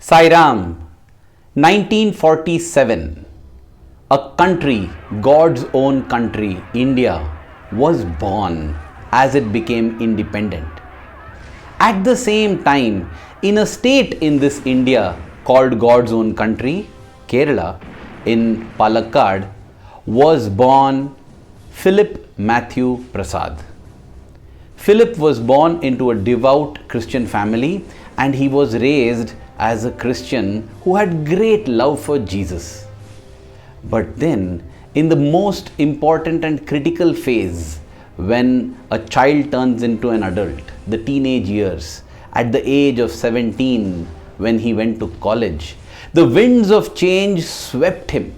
Sairam, 1947, a country, God's own country, India, was born as it became independent. At the same time, in a state in this India called God's own country, Kerala, in Palakkad, was born Philip Matthew Prasad. Philip was born into a devout Christian family and he was raised as a Christian who had great love for Jesus. But then, in the most important and critical phase, when a child turns into an adult, the teenage years, at the age of 17, when he went to college, the winds of change swept him.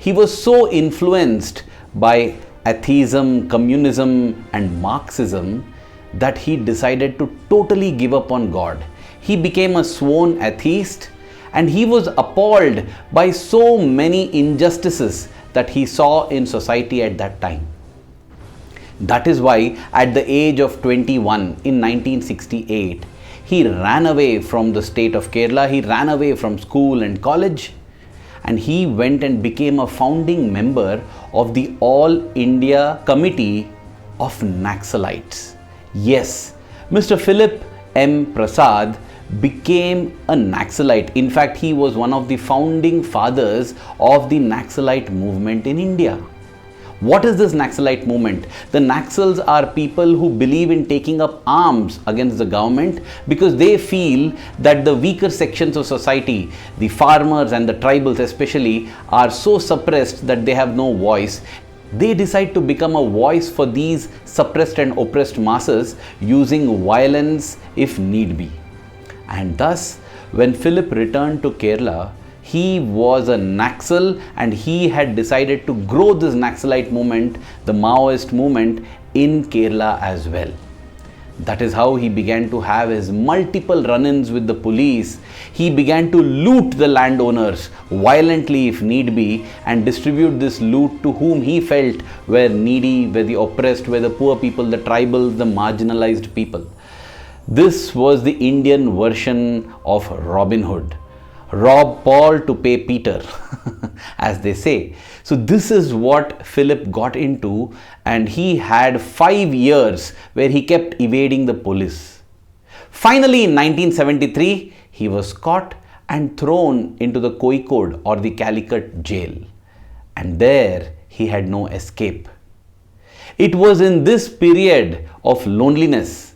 He was so influenced by atheism, communism, and Marxism that he decided to totally give up on God. He became a sworn atheist and he was appalled by so many injustices that he saw in society at that time. That is why at the age of 21 in 1968, he ran away from the state of Kerala, he ran away from school and college, and he went and became a founding member of the All India Committee of Naxalites. Yes, Mr. Philip M Prasad became a Naxalite. In fact, he was one of the founding fathers of the Naxalite movement in India. What is this Naxalite movement? The Naxals are people who believe in taking up arms against the government because they feel that the weaker sections of society, the farmers and the tribals especially, are so suppressed that they have no voice. They decide to become a voice for these suppressed and oppressed masses using violence if need be. And thus, when Philip returned to Kerala, he was a Naxal and he had decided to grow this Naxalite movement, the Maoist movement, in Kerala as well. That is how he began to have his multiple run-ins with the police. He began to loot the landowners violently if need be and distribute this loot to whom he felt were needy, were the oppressed, were the poor people, the tribals, the marginalized people. This was the Indian version of Robin Hood. Rob Paul to pay Peter, as they say. So this is what Philip got into, and he had 5 years where he kept evading the police. Finally, in 1973, he was caught and thrown into the Kozhikode or the Calicut jail. And there he had no escape. It was in this period of loneliness,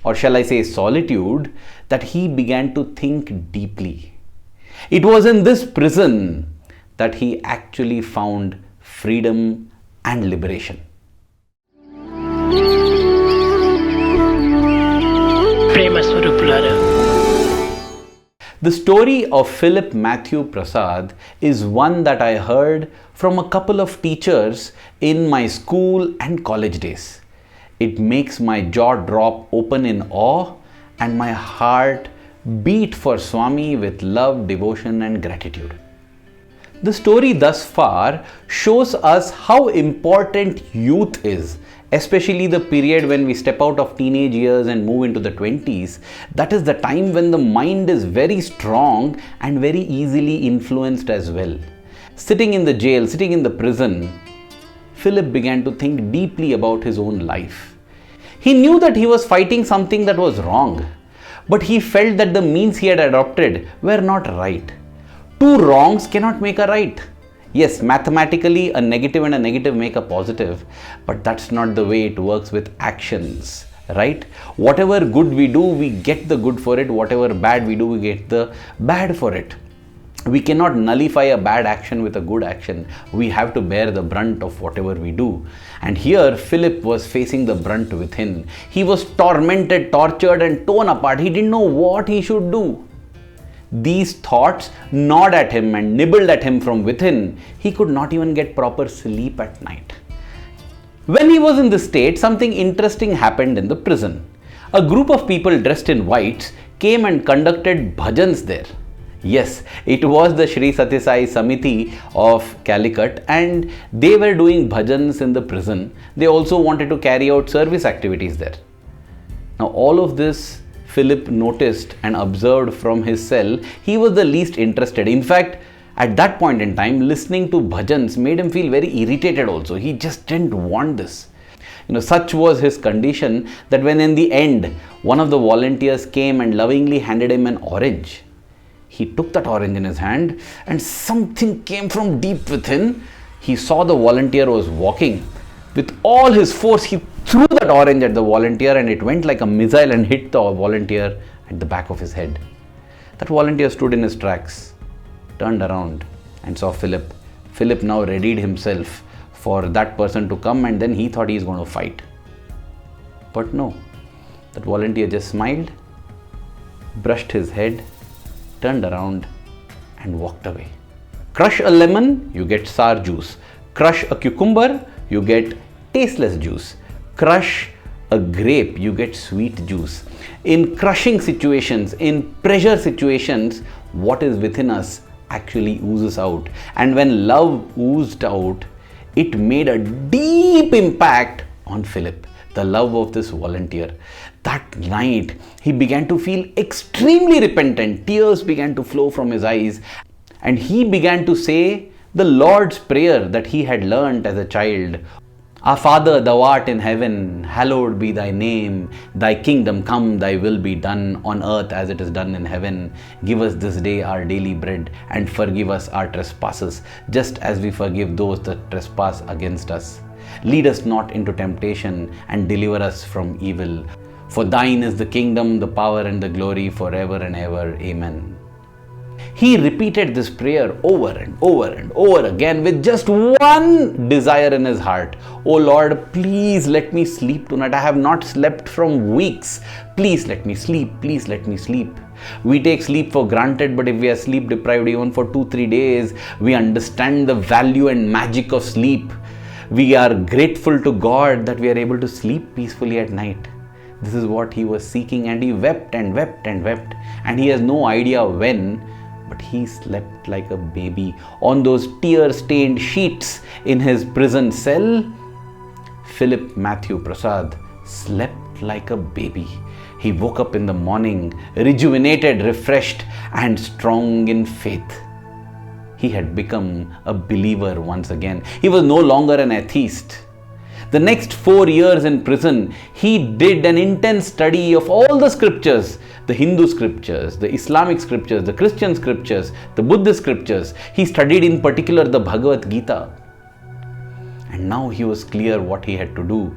or shall I say solitude, that he began to think deeply. It was in this prison that he actually found freedom and liberation. The story of Philip Matthew Prasad is one that I heard from a couple of teachers in my school and college days. It makes my jaw drop open in awe and my heart beat for Swami with love, devotion and gratitude. The story thus far shows us how important youth is, especially the period when we step out of teenage years and move into the 20s. That is the time when the mind is very strong and very easily influenced as well. Sitting in the jail, sitting in the prison, Philip began to think deeply about his own life. He knew that he was fighting something that was wrong, but he felt that the means he had adopted were not right. Two wrongs cannot make a right. Yes, mathematically a negative and a negative make a positive, but that's not the way it works with actions, right? Whatever good we do, we get the good for it. Whatever bad we do, we get the bad for it. We cannot nullify a bad action with a good action. We have to bear the brunt of whatever we do. And here Philip was facing the brunt within. He was tormented, tortured and torn apart. He didn't know what he should do. These thoughts gnawed at him and nibbled at him from within. He could not even get proper sleep at night. When he was in this state, something interesting happened in the prison. A group of people dressed in whites came and conducted bhajans there. Yes, it was the Sri Sathya Sai Samiti of Calicut and they were doing bhajans in the prison. They also wanted to carry out service activities there. Now all of this Philip noticed and observed from his cell, he was the least interested. In fact, at that point in time, listening to bhajans made him feel very irritated also. He just didn't want this. Such was his condition that when in the end, one of the volunteers came and lovingly handed him an orange, he took that orange in his hand and something came from deep within. He saw the volunteer was walking. With all his force, he threw that orange at the volunteer and it went like a missile and hit the volunteer at the back of his head. That volunteer stood in his tracks, turned around and saw Philip. Philip now readied himself for that person to come, and then he thought he is going to fight. But no, that volunteer just smiled, brushed his head, turned around and walked away. Crush a lemon, you get sour juice. Crush a cucumber, you get tasteless juice. Crush a grape, you get sweet juice. In crushing situations, in pressure situations, what is within us actually oozes out. And when love oozed out, it made a deep impact on Philip, the love of this volunteer. That night, he began to feel extremely repentant. Tears began to flow from his eyes, and he began to say the Lord's Prayer that he had learnt as a child. Our Father, thou art in heaven, hallowed be thy name. Thy kingdom come, thy will be done on earth as it is done in heaven. Give us this day our daily bread, and forgive us our trespasses, just as we forgive those that trespass against us. Lead us not into temptation, and deliver us from evil. For thine is the kingdom, the power, and the glory forever and ever. Amen. He repeated this prayer over and over and over again with just one desire in his heart. Oh Lord, please let me sleep tonight. I have not slept from weeks. Please let me sleep. Please let me sleep. We take sleep for granted, but if we are sleep deprived even for 2-3 days, we understand the value and magic of sleep. We are grateful to God that we are able to sleep peacefully at night. This is what he was seeking, and he wept and wept and wept, and he has no idea when, but he slept like a baby on those tear-stained sheets in his prison cell. Philip Matthew Prasad slept like a baby. He woke up in the morning, rejuvenated, refreshed, and strong in faith. He had become a believer once again. He was no longer an atheist. The next 4 years in prison, he did an intense study of all the scriptures, the Hindu scriptures, the Islamic scriptures, the Christian scriptures, the Buddhist scriptures. He studied in particular the Bhagavad Gita. And now he was clear what he had to do.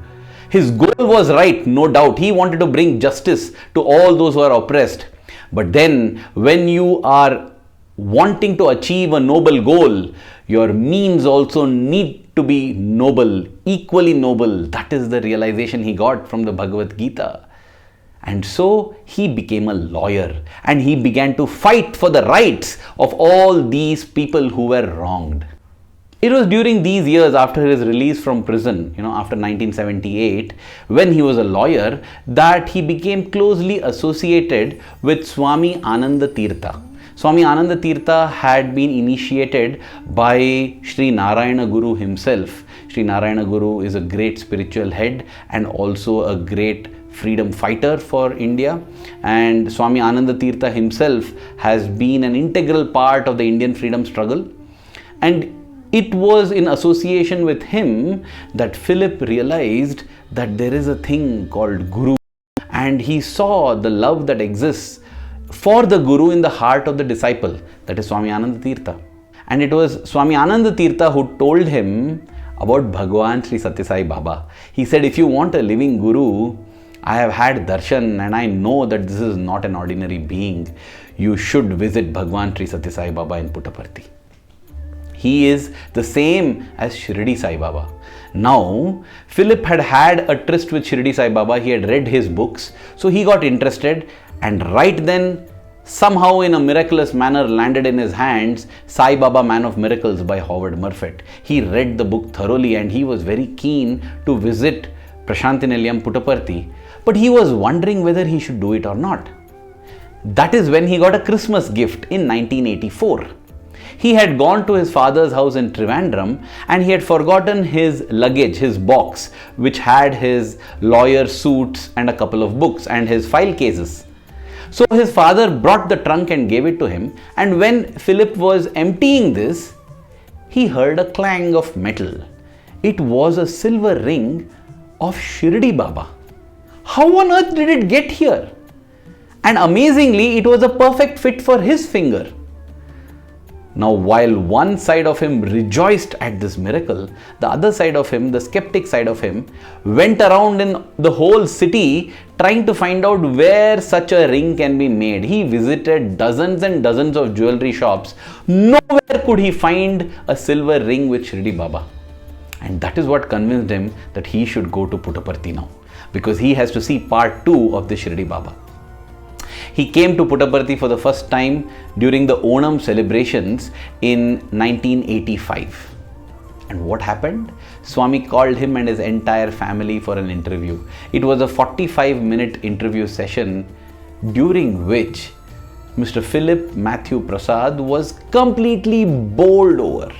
His goal was right, no doubt. He wanted to bring justice to all those who are oppressed. But then, when you are wanting to achieve a noble goal, your means also need to be noble, equally noble. That is the realization he got from the Bhagavad Gita. And so he became a lawyer, and he began to fight for the rights of all these people who were wronged. It was during these years after his release from prison, after 1978, when he was a lawyer, that he became closely associated with Swami Ananda Tirtha. Swami Ananda Tirtha had been initiated by Sri Narayana Guru himself. Sri Narayana Guru is a great spiritual head and also a great freedom fighter for India. And Swami Ananda Tirtha himself has been an integral part of the Indian freedom struggle. And it was in association with him that Philip realized that there is a thing called Guru. And he saw the love that exists for the Guru in the heart of the disciple, that is Swami Ananda Tirtha. And it was Swami Ananda Tirtha who told him about Bhagawan Sri Sathya Sai Baba. He said, if you want a living Guru, I have had darshan and I know that this is not an ordinary being. You should visit Bhagawan Sri Sathya Sai Baba in Puttaparthi. He is the same as Shirdi Sai Baba. Now, Philip had had a tryst with Shirdi Sai Baba. He had read his books, so he got interested. And right then, somehow in a miraculous manner landed in his hands Sai Baba Man of Miracles by Howard Murphet. He read the book thoroughly and he was very keen to visit Prashanti Nilayam Puttaparthi, but he was wondering whether he should do it or not. That is when he got a Christmas gift in 1984. He had gone to his father's house in Trivandrum and he had forgotten his luggage, his box, which had his lawyer suits and a couple of books and his file cases. So his father brought the trunk and gave it to him, and when Philip was emptying this, he heard a clang of metal. It was a silver ring of Shirdi Baba. How on earth did it get here? And amazingly, it was a perfect fit for his finger. Now, while one side of him rejoiced at this miracle, the other side of him, the skeptic side of him, went around in the whole city trying to find out where such a ring can be made. He visited dozens and dozens of jewelry shops. Nowhere could he find a silver ring with Shirdi Baba. And that is what convinced him that he should go to Puttaparthi now, because he has to see part 2 of the Shirdi Baba. He came to Puttaparthi for the first time during the Onam celebrations in 1985. And what happened? Swami called him and his entire family for an interview. It was a 45-minute interview session during which Mr. Philip Matthew Prasad was completely bowled over.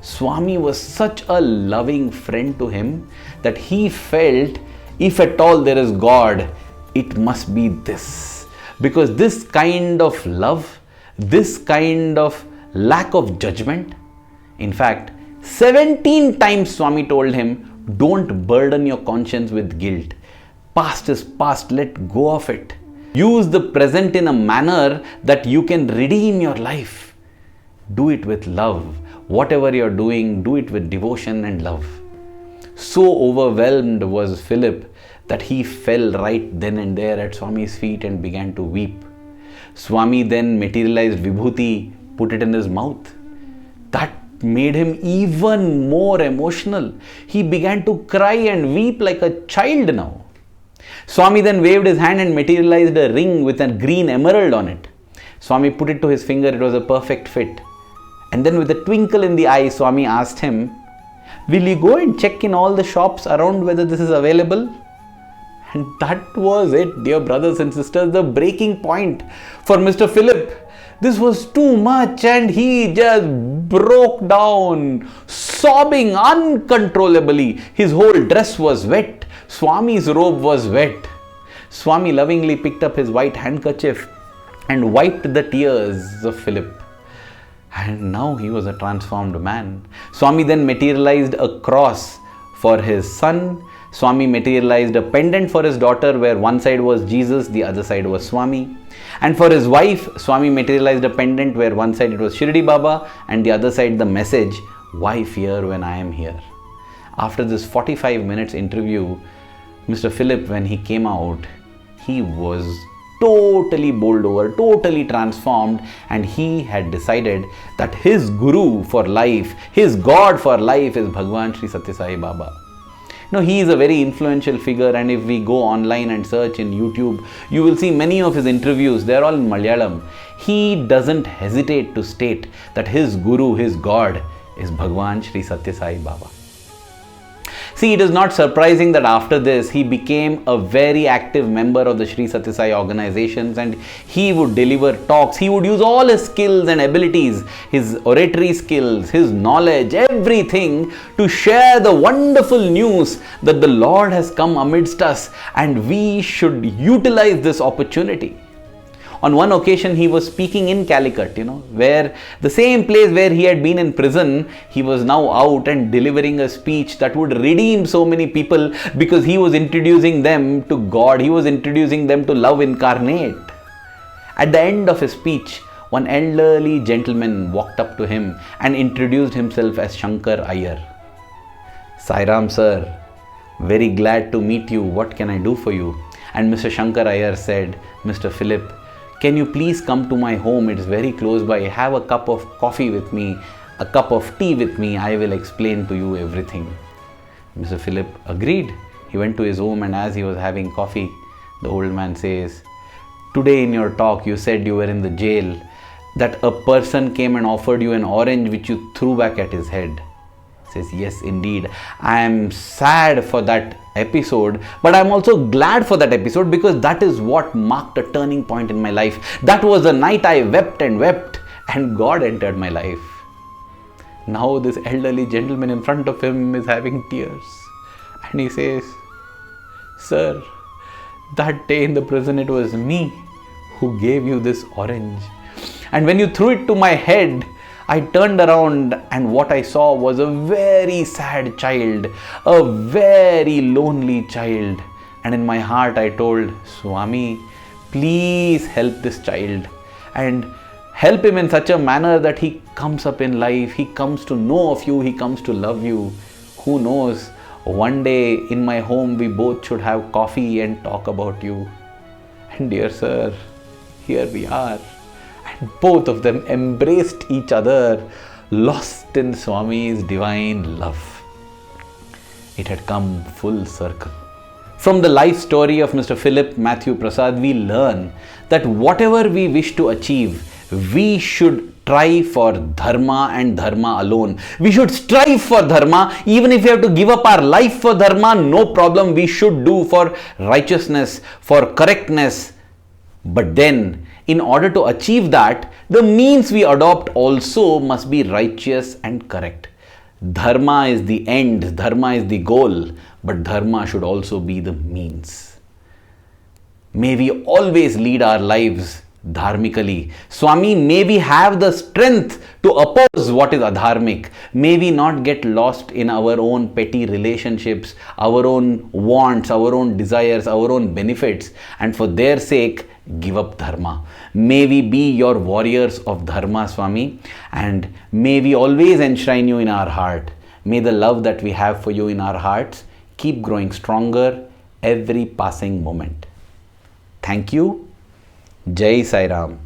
Swami was such a loving friend to him that he felt, if at all there is God, it must be this. Because this kind of love, this kind of lack of judgment, in fact, 17 times Swami told him, don't burden your conscience with guilt. Past is past, let go of it. Use the present in a manner that you can redeem your life. Do it with love. Whatever you're doing, do it with devotion and love. So overwhelmed was Philip that he fell right then and there at Swami's feet and began to weep. Swami then materialized Vibhuti, put it in his mouth. That made him even more emotional. He began to cry and weep like a child now. Swami then waved his hand and materialized a ring with a green emerald on it. Swami put it to his finger, it was a perfect fit. And then with a twinkle in the eye, Swami asked him, will you go and check in all the shops around whether this is available? And that was it, dear brothers and sisters, the breaking point for Mr. Philip. This was too much and he just broke down, sobbing uncontrollably. His whole dress was wet. Swami's robe was wet. Swami lovingly picked up his white handkerchief and wiped the tears of Philip. And now he was a transformed man. Swami then materialized a cross for his son. Swami materialized a pendant for his daughter where one side was Jesus, the other side was Swami. And for his wife, Swami materialized a pendant where one side it was Shirdi Baba and the other side the message, why fear when I am here? After this 45 minutes interview, Mr. Philip, when he came out, he was totally bowled over, totally transformed, and he had decided that his guru for life, his God for life is Bhagawan Sri Sathya Sai Baba. Now, he is a very influential figure, and if we go online and search in YouTube, you will see many of his interviews. They are all in Malayalam. He doesn't hesitate to state that his guru, his God is Bhagawan Sri Sathya Sai Baba. See, it is not surprising that after this, he became a very active member of the Sri Sathya Sai organizations, and he would deliver talks. He would use all his skills and abilities, his oratory skills, his knowledge, everything to share the wonderful news that the Lord has come amidst us and we should utilize this opportunity. On one occasion, he was speaking in Calicut, where the same place where he had been in prison, he was now out and delivering a speech that would redeem so many people because he was introducing them to God. He was introducing them to love incarnate. At the end of his speech, one elderly gentleman walked up to him and introduced himself as Shankar Iyer. Sairam sir, very glad to meet you. What can I do for you? And Mr. Shankar Iyer said, Mr. Philip, can you please come to my home? It's very close by. Have a cup of coffee with me, a cup of tea with me. I will explain to you everything. Mr. Philip agreed. He went to his home, and as he was having coffee, the old man says, today in your talk you said you were in the jail, that a person came and offered you an orange which you threw back at his head. Says, yes, indeed. I am sad for that episode, but I'm also glad for that episode because that is what marked a turning point in my life. That was the night I wept and wept and God entered my life. Now this elderly gentleman in front of him is having tears and he says, sir, That day in the prison, it was me who gave you this orange. And when you threw it to my head, I turned around and what I saw was a very sad child, a very lonely child. And in my heart, I told Swami, please help this child and help him in such a manner that he comes up in life, he comes to know of you, he comes to love you. Who knows, one day in my home we both should have coffee and talk about you. And dear sir, here we are. And both of them embraced each other, lost in Swami's divine love. It had come full circle. From the life story of Mr. Philip Matthew Prasad, we learn that whatever we wish to achieve, we should try for Dharma and Dharma alone. We should strive for Dharma. Even if we have to give up our life for Dharma, no problem. We should do for righteousness, for correctness. But then, in order to achieve that, the means we adopt also must be righteous and correct. Dharma is the end, Dharma is the goal, but Dharma should also be the means. May we always lead our lives dharmically. Swami, may we have the strength to oppose what is adharmic. May we not get lost in our own petty relationships, our own wants, our own desires, our own benefits, and for their sake give up Dharma. May we be your warriors of Dharma, Swami, and may we always enshrine you in our heart. May the love that we have for you in our hearts keep growing stronger every passing moment. Thank you. Jai Sai Ram.